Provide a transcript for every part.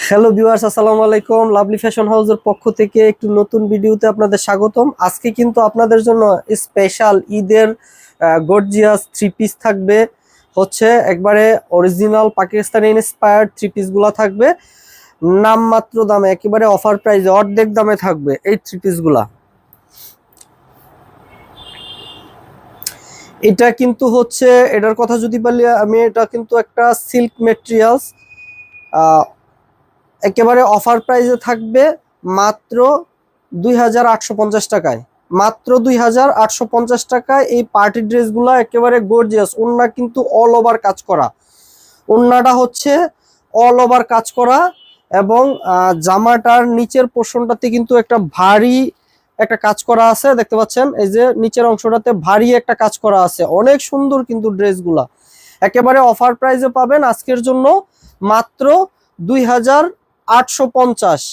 Hello viewers, আসসালামু আলাইকুম। Lovely fashion হাউসের পক্ষ থেকে একটু নতুন ভিডিওতে আপনাদের স্বাগতম। আজকে কিন্তু আপনাদের জন্য স্পেশাল ঈদের গর্জিয়াস থ্রি পিস থাকবে। হচ্ছে একবারে অরিজিনাল পাকিস্তানি ইন্সপায়ার্ড থ্রি পিসগুলো থাকবে নামমাত্র দামে, একেবারে অফার প্রাইসে অর্ধেক দামে থাকবে এই থ্রি পিসগুলা। এটা কিন্তু হচ্ছে, এটার কথা যদি বলি আমি, এটা কিন্তু একটা সিল্ক মেটেরিয়ালস, একেবারে অফার প্রাইসে থাকবে মাত্র 2850 টাকায়। মাত্র 2850 টাকায় এই পার্টি ড্রেসগুলো একেবারে গর্জিয়াস। ওন্না কিন্তু অল ওভার কাজ করা, ওন্নাটা হচ্ছে অল ওভার কাজ করা, এবং জামাটার নিচের পোর্শনটাতে কিন্তু একটা ভারী একটা কাজ করা আছে, দেখতে পাচ্ছেন। এই যে নিচের অংশটাতে ভারী একটা কাজ করা আছে, অনেক সুন্দর কিন্তু ড্রেসগুলা। একেবারে অফার প্রাইসে পাবেন আজকের জন্য মাত্র 2850।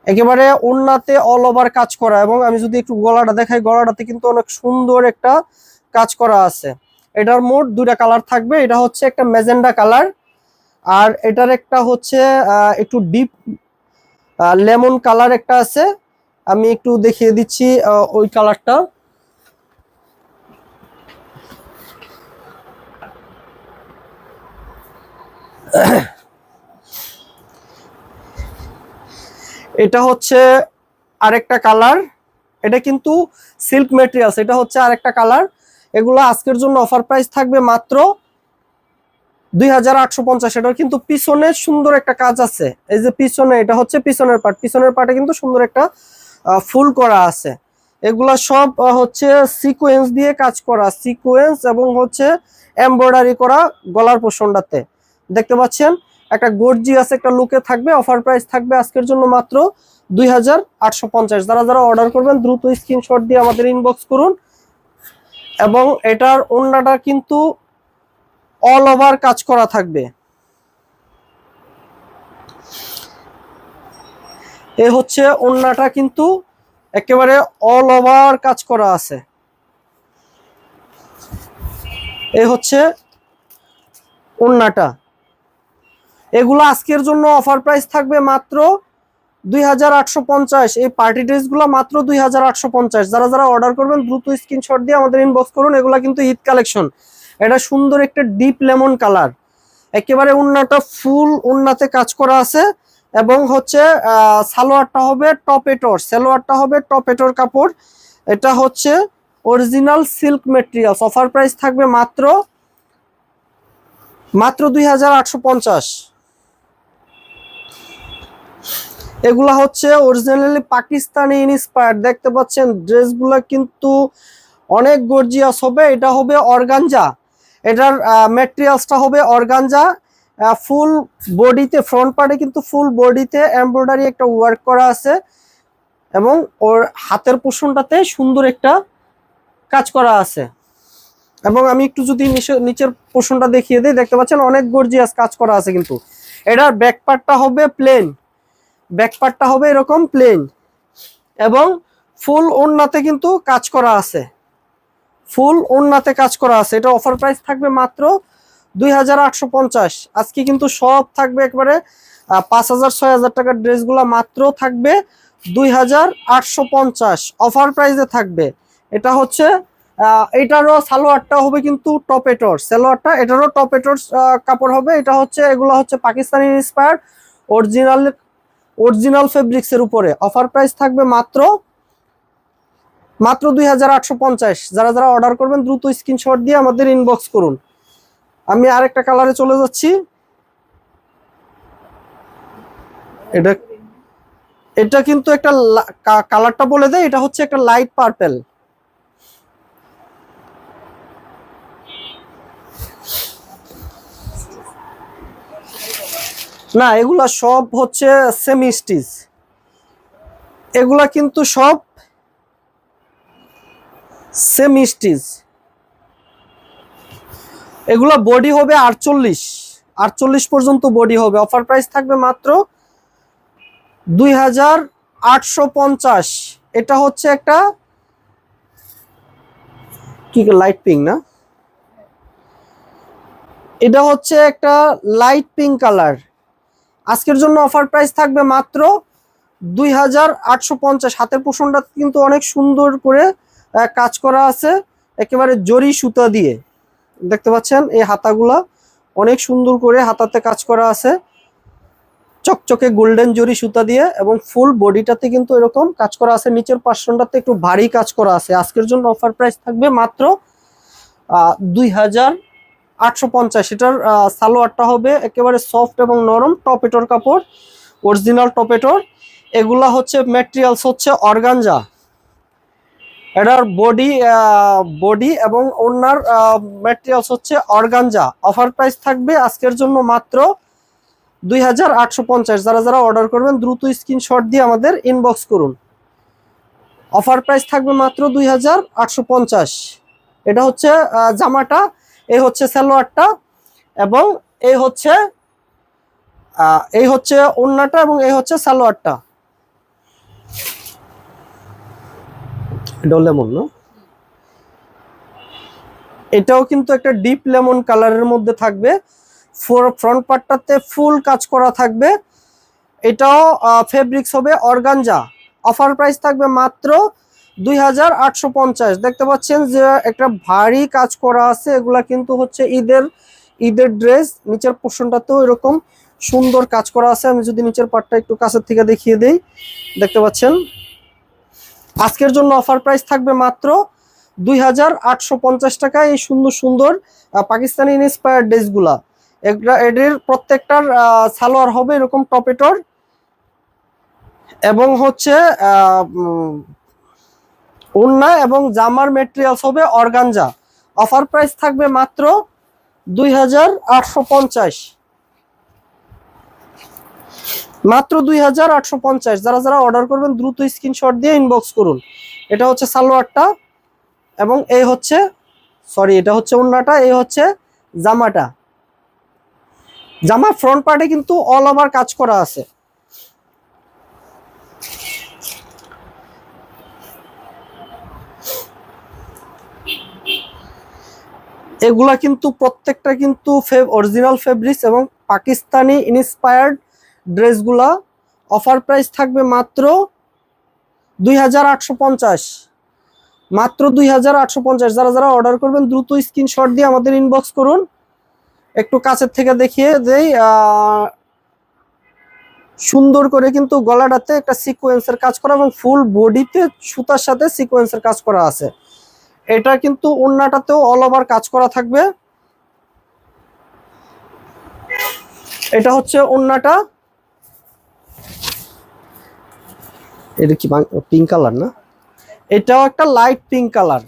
একেবারে ওন্নাতে অল ওভার কাজ করা, এবং আমি যদি একটু গলাটা দেখাই, গলাটাতে কিন্তু অনেক সুন্দর একটা কাজ করা আছে। এটার মোট দুইটা কালার থাকবে, এটা হচ্ছে একটা ম্যাজেন্ডা কালার, আর এটার একটা হচ্ছে একটু ডিপ লেমন কালার একটা আছে। আমি একটু দেখিয়ে দিচ্ছি ওই কালারটা। এটা হচ্ছে আরেকটা কালার, এটা কিন্তু সিল্ক মেটেরিয়ালস, এটা হচ্ছে আরেকটা কালার। এগুলো আজকের জন্য অফার প্রাইস থাকবে মাত্র 2850। এটার কিন্তু পিছনে সুন্দর একটা কাজ আছে, এই যে পিছনে, এটা হচ্ছে পিছনের পার্ট, পিছনের পার্টে কিন্তু সুন্দর একটা ফুল করা আছে। এগুলা সব হচ্ছে সিকোয়েন্স দিয়ে কাজ করা, সিকোয়েন্স এবং হচ্ছে এমব্রয়ডারি করা গলার পোর্শনটাতে, দেখতে পাচ্ছেন। একটা গর্জিয়াস একটা লুকে থাকবে। অফার প্রাইস থাকবে আজকের জন্য মাত্র 2850। যারা যারা অর্ডার করবেন দ্রুত স্ক্রিনশট দিয়ে আমাদের ইনবক্স করুন। এবং এটার ওন্নাটা কিন্তু অল ওভার কাজ করা থাকবে। এ হচ্ছে ওন্নাটা কিন্তু একেবারে অল ওভার কাজ করা আছে। এ হচ্ছে ওন্নাটা। এগুলো আজকের জন্য অফার প্রাইস থাকবে মাত্র 2850। এই পার্টি ড্রেসগুলো মাত্র 2850। যারা যারা অর্ডার করবেন দ্রুত স্ক্রিনশট দিয়ে আমাদের ইনবক্স করুন। এগুলা কিন্তু ঈদ কালেকশন। এটা সুন্দর একটা ডিপ লেমন কালার, একেবারে ওন্নাটা ফুল ওন্নাতে কাজ করা আছে। এবং হচ্ছে সালোয়ারটা হবে টপেটোর, সালোয়ারটা হবে টপেটোর কাপড়। এটা হচ্ছে original silk materials. Offer price থাকবে মাত্র 2850। এগুলা হচ্ছে অরিজিনালি পাকিস্তানি ইন্সপায়ার্ড, দেখতে পাচ্ছেন। ড্রেসগুলা কিন্তু অনেক গর্জিয়াস হবে। এটা হবে অর্গানজা, এটার ম্যাটেরিয়ালসটা হবে অর্গানজা। ফুল বডিতে, ফ্রন্ট পার্টে কিন্তু ফুল বডিতে এমব্রয়ডারি একটা ওয়ার্ক করা আছে, এবং ওর হাতের পোর্শনটাতে সুন্দর একটা কাজ করা আছে। এবং আমি একটু যদি নিচের পোর্শনটা দেখিয়ে দিই, দেখতে পাচ্ছেন অনেক গর্জিয়াস কাজ করা আছে। কিন্তু এটার ব্যাক পার্টটা হবে প্লেন, ব্যাক পার্টটা হবে এরকম প্লেন, এবং ফুল ওড়নাতে কিন্তু কাজ করা আছে, ফুল ওড়নাতে কাজ করা আছে। এটা অফার প্রাইস থাকবে মাত্র 2850। আজকে কিন্তু সব থাকবে একবারে 5000 6000 টাকার ড্রেসগুলো মাত্র থাকবে 2850 অফার প্রাইসে থাকবে। এটা হচ্ছে এটারও সালোয়ারটা হবে কিন্তু টপেটোর, সালোয়ারটা এটারও টপেটোর কাপড় হবে। এটা হচ্ছে, এগুলো হচ্ছে পাকিস্তানি ইন্সপায়ার্ড অরিজিনাল অরিজিনাল ফেব্রিক্সের উপরে। অফার প্রাইস থাকবে মাত্র 2850। যারা যারা অর্ডার করবেন দ্রুত স্ক্রিনশট দিয়ে আমাদের ইনবক্স করুন। আমি আরেকটা কালারে চলে যাচ্ছি। এটা এটা কিন্তু একটা কালারটা বলে দেয়, এটা হচ্ছে একটা লাইট পার্পেল। না, এগুলা সব হচ্ছে সেমি স্টিচ, এগুলা কিন্তু সব সেমি স্টিচ। এগুলা বডি হবে 48 পর্যন্ত বডি হবে। অফার প্রাইস থাকবে মাত্র 2850। এটা হচ্ছে একটা কি লাইট পিঙ্ক, না, এটা হচ্ছে একটা লাইট পিঙ্ক কালার। আজকের জন্য অফার প্রাইস থাকবে মাত্র 2850। হাতের পোষণটা কিন্তু অনেক সুন্দর করে কাজ করা আছে, একেবারে জরি সুতা দিয়ে। দেখতে পাচ্ছেন এই হাতাগুলা অনেক সুন্দর করে হাতাতে কাজ করা আছে, চকচকে গোল্ডেন জরি সুতা দিয়ে, এবং ফুল বডিটাতে কিন্তু এরকম কাজ করা আছে। নিচের পার্সনটাতে একটু ভারী কাজ করা আছে। আজকের জন্য অফার প্রাইস থাকবে মাত্র 2850। এটার সালোয়ারটা হবে একেবারে সফট এবং নরম, টপেটোর কাপড়, অরিজিনাল টপেটোর। এগুলা হচ্ছে ম্যাটেরিয়ালস হচ্ছে অর্গানজা। এটার বডি এবং ওনার ম্যাটেরিয়ালস হচ্ছে অর্গানজা। অফার প্রাইস থাকবে আজকের জন্য মাত্র 2850। যারা যারা অর্ডার করবেন দ্রুত স্ক্রিনশট দিয়ে আমাদের ইনবক্স করুন। অফার প্রাইস থাকবে মাত্র 2850। এটা হচ্ছে জামাটা, এই হচ্ছে সালোয়ারটা, এবং এই হচ্ছে ওড়নাটা, এবং এই হচ্ছে সালোয়ারটা। এটা লেমন না, এটাও কিন্তু একটা ডিপ লেমন কালারের মধ্যে থাকবে। ফ্রন্ট পার্টটাতে ফুল কাজ করা থাকবে। এটাও ফেব্রিক্স হবে অর্গানজা। অফার প্রাইস থাকবে মাত্র 2850। দেখতে পাচ্ছেন যে একটা ভারী কাজ করা আছে। এগুলা কিন্তু হচ্ছে ঈদের ড্রেস। নিচের পোর্শনটাতেও এরকম সুন্দর কাজ করা আছে। আমি যদি নিচের পার্টটা একটু কাছের থেকে দেখিয়ে দেই, দেখতে পাচ্ছেন। আজকের জন্য অফার প্রাইস থাকবে মাত্র 2850 টাকায় এই সুন্দর সুন্দর পাকিস্তানি ইন্সপায়ার্ড ড্রেসগুলা। এদের প্রত্যেকটার সালোয়ার হবে এরকম টপেটোর, এবং হচ্ছে ওড়না এবং জামার ম্যাটেরিয়ালস হবে অর্গানজা। অফার প্রাইস থাকবে মাত্র 2850, মাত্র 2850। যারা যারা অর্ডার করবেন দ্রুত স্ক্রিনশট দিয়ে ইনবক্স করুন। এটা হচ্ছে সালোয়ারটা, এবং এই হচ্ছে এটা হচ্ছে ওড়নাটা, এই হচ্ছে জামাটা। জামা ফ্রন্ট পার্টে কিন্তু অল ওভার কাজ করা আছে। এগুলা কিন্তু প্রত্যেকটা কিন্তু অরিজিনাল ফেব্রিক্স এবং পাকিস্তানি ইন্সপায়ার্ড ড্রেসগুলা। অফার প্রাইস থাকবে মাত্র 2850, মাত্র 2850। যারা যারা অর্ডার করবেন দ্রুত স্ক্রিনশট দিয়ে আমাদের ইনবক্স করুন। একটু কাছের থেকে দেখিয়ে দেই, সুন্দর করে কিন্তু গলাটাতে একটা সিকোয়েন্সের কাজ করা, এবং ফুল বডিতে সুতার সাথে সিকোয়েন্সের কাজ করা আছে। এটা কিন্তু ওড়নাটাতেও অল ওভার কাজ করা থাকবে। এটা হচ্ছে ওড়নাটা, এটা কি পিঙ্ক কালার না, এটাও একটা light pink colour.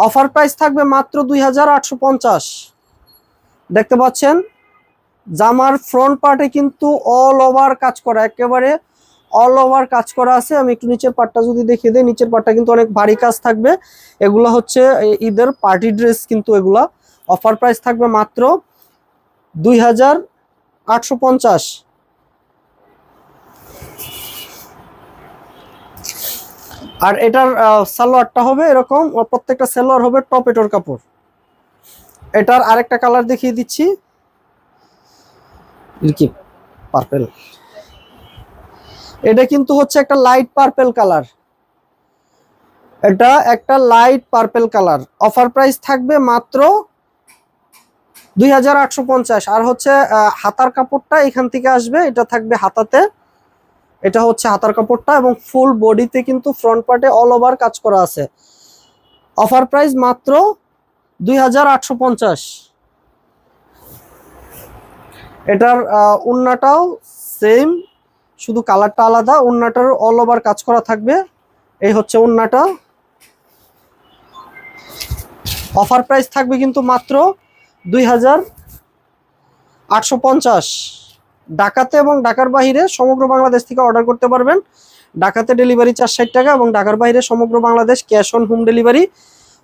Offer price থাকবে মাত্র 2850। দেখতে পাচ্ছেন জামার ফ্রন্ট পার্টে কিন্তু অল ওভার কাজ করা, একেবারে অল ওভার কাজ করা আছে। আমি একটু নিচের পার্টটা যদি দেখিয়ে দিই, নিচের পার্টটা কিন্তু অনেক ভারী কাজ থাকবে। এগুলো হচ্ছে ঈদের পার্টি ড্রেস কিন্তু এগুলা। অফার প্রাইস থাকবে মাত্র 2850। আর এটার সালোয়ারটা হবে এরকম, প্রত্যেকটা সালোয়ার হবে টপেটোর কাপড়। এটার আরেকটা কালার দেখিয়ে দিচ্ছি, কি পার্পল। এটা কিন্তু হচ্ছে একটা লাইট পার্পল কালার, এটা একটা light purple colour. Offer price থাকবে মাত্র 2850। আর হচ্ছে হাতার কাপড়টা এখান থেকে আসবে, এটা থাকবে হাতাতে। এটা হচ্ছে হাতার কাপড়টা, এবং ফুল বডিতে কিন্তু ফ্রন্ট পার্টে অল ওভার কাজ করা আছে। অফার প্রাইস মাত্র 2850। এটার ওড়নাটাও সেম, শুধু কালারটা আলাদা। ওড়নাটার অল ওভার কাজ করা থাকবে। এই হচ্ছে ওড়নাটা। অফার প্রাইস থাকবে কিন্তু মাত্র 2850। ঢাকাতে এবং ঢাকার বাইরে সমগ্র বাংলাদেশ থেকে অর্ডার করতে পারবেন। ঢাকাতে ডেলিভারি 460 টাকা, এবং ঢাকার বাইরে সমগ্র Bangladesh cash on home delivery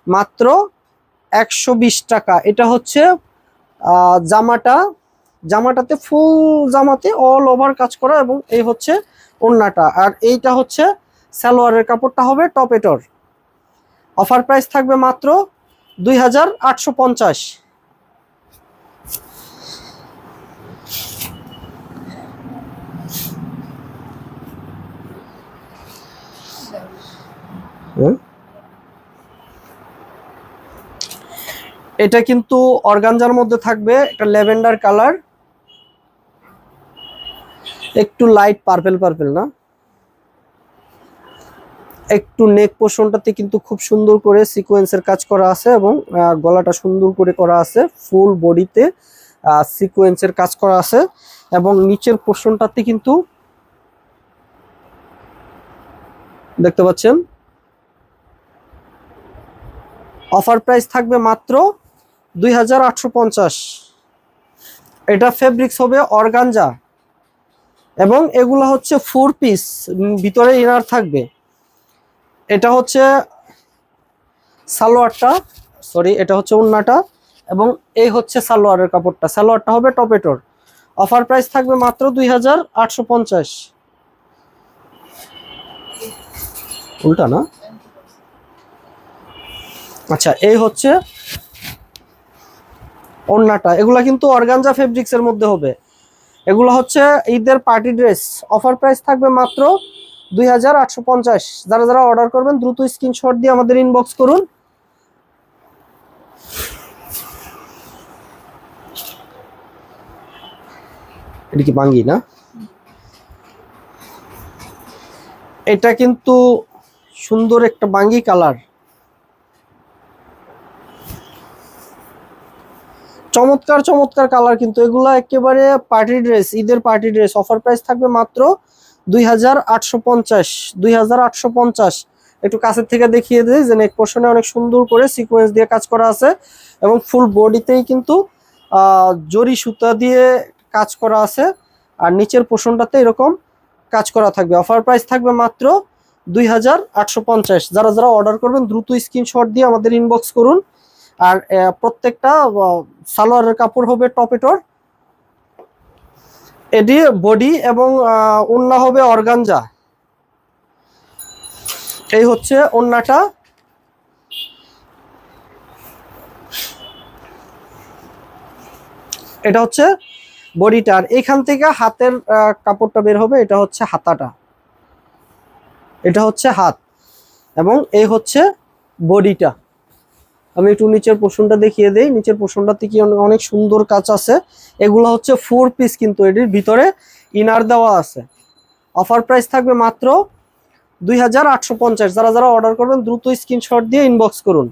মাত্র 120 টাকা। এটা হচ্ছে জামাটাতে ফুল জামাতে অল ওভার কাজ করা, এবং এই হচ্ছে ওড়নাটা। আর এইটা হচ্ছে সালোয়ারের কাপড়টা হবে টপেটোর। অফার প্রাইস থাকবে মাত্র 2850। এটা কিন্তু অর্গানজার মধ্যে থাকবে, একটা ল্যাভেন্ডার কালার, একটু লাইট পার্পেল পার্পেল না, একটু নেক পোর্শনটাতে কিন্তু খুব সুন্দর করে সিকোয়েন্সের কাজ করা আছে এবং গলাটা সুন্দর করে করা আছে, ফুল বডিতে সিকোয়েন্সের কাজ করা আছে এবং নিচের পোর্শনটাতে কিন্তু দেখতে পাচ্ছেন। অফার প্রাইস থাকবে মাত্র 2850। এটা ফেব্রিক্স হবে অর্গানজা এবং এগুলো হচ্ছে 4 পিস, ভিতরে ইনার থাকবে। এটা হচ্ছে সালোয়ারটা, সরি এটা হচ্ছে ওড়নাটা এবং এই হচ্ছে সালোয়ারের কাপড়টা। সালোয়ারটা হবে টপেটোর। অফার প্রাইস থাকবে মাত্র 2850। উল্টা না, আচ্ছা এই হচ্ছে ওড়নাটা। এগুলা কিন্তু অর্গানজা ফেব্রিক্স এর মধ্যে হবে। এগুলো হচ্ছে ঈদের পার্টি ড্রেস। অফার প্রাইস থাকবে মাত্র 2850। যারা যারা অর্ডার করবেন দ্রুত স্ক্রিনশট দিয়ে আমাদের ইনবক্স করুন। এটা কি বাঙ্গি না? এটা কিন্তু সুন্দর একটা বাঙ্গি কালার, চমৎকার চমৎকার কালার কিন্তু এগুলা একেবারে পার্টি ড্রেস, ঈদের পার্টি ড্রেস। অফার প্রাইস থাকবে মাত্র 2850। 2850। একটু কাছের থেকে দেখিয়ে দিই যে নেক পোর্শনে অনেক সুন্দর করে সিকোয়েন্স দিয়ে কাজ করা আছে এবং ফুল বডিতেই কিন্তু জরি সুতা দিয়ে কাজ করা আছে আর নিচের পোর্শনটাতে এরকম কাজ করা থাকবে। অফার প্রাইস থাকবে মাত্র 2850। যারা যারা অর্ডার করবেন দ্রুত স্ক্রিনশট দিয়ে আমাদের ইনবক্স করুন। আর প্রত্যেকটা সালোয়ারের কাপড় হবে টপেটোর, এটি বডি এবং ওড়না হবে অর্গানজা। এই হচ্ছে ওড়নাটা। এটা হচ্ছে বডিটা, আর এখান থেকে হাতের কাপড়টা বের হবে। এটা হচ্ছে হাতাটা, এটা হচ্ছে হাত এবং এই হচ্ছে বডিটা। আমি একটু নিচের পোর্শনটা দেখিয়ে দেই। নিচের পোর্শনটাতে কি অনেক সুন্দর কাজ আছে। এগুলো হচ্ছে 4 পিস কিন্তু এটির ভিতরে ইনার দেওয়া আছে। অফার প্রাইস থাকবে মাত্র 2850। যারা যারা অর্ডার করবেন দ্রুত স্ক্রিনশট দিয়ে ইনবক্স করুন।